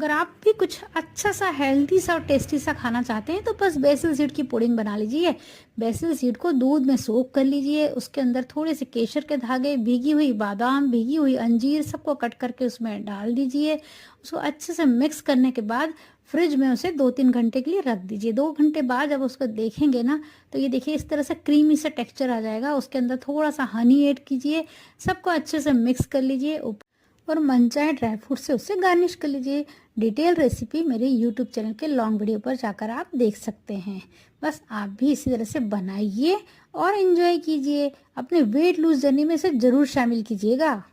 अगर आप भी कुछ अच्छा सा हेल्दी सा और टेस्टी सा खाना चाहते हैं तो बस बेसिल सीड की पुडिंग बना लीजिए। बेसिल सीड को दूध में सोक कर लीजिए, उसके अंदर थोड़े से केसर के धागे, भीगी हुई बादाम, भीगी हुई अंजीर सबको कट करके उसमें डाल दीजिए। उसको अच्छे से मिक्स करने के बाद फ्रिज में उसे 2-3 घंटे के लिए रख दीजिए। 2 घंटे बाद जब उसको देखेंगे ना तो ये देखिए इस तरह से क्रीमी सा टेक्सचर आ जाएगा। उसके अंदर थोड़ा सा हनी ऐड कीजिए, सबको अच्छे से मिक्स कर लीजिए और मनचाहे ड्राई फ्रूट से उससे गार्निश कर लीजिए। डिटेल रेसिपी मेरे यूट्यूब चैनल के लॉन्ग वीडियो पर जाकर आप देख सकते हैं। बस आप भी इसी तरह से बनाइए और एंजॉय कीजिए। अपने वेट लूज जर्नी में इसे ज़रूर शामिल कीजिएगा।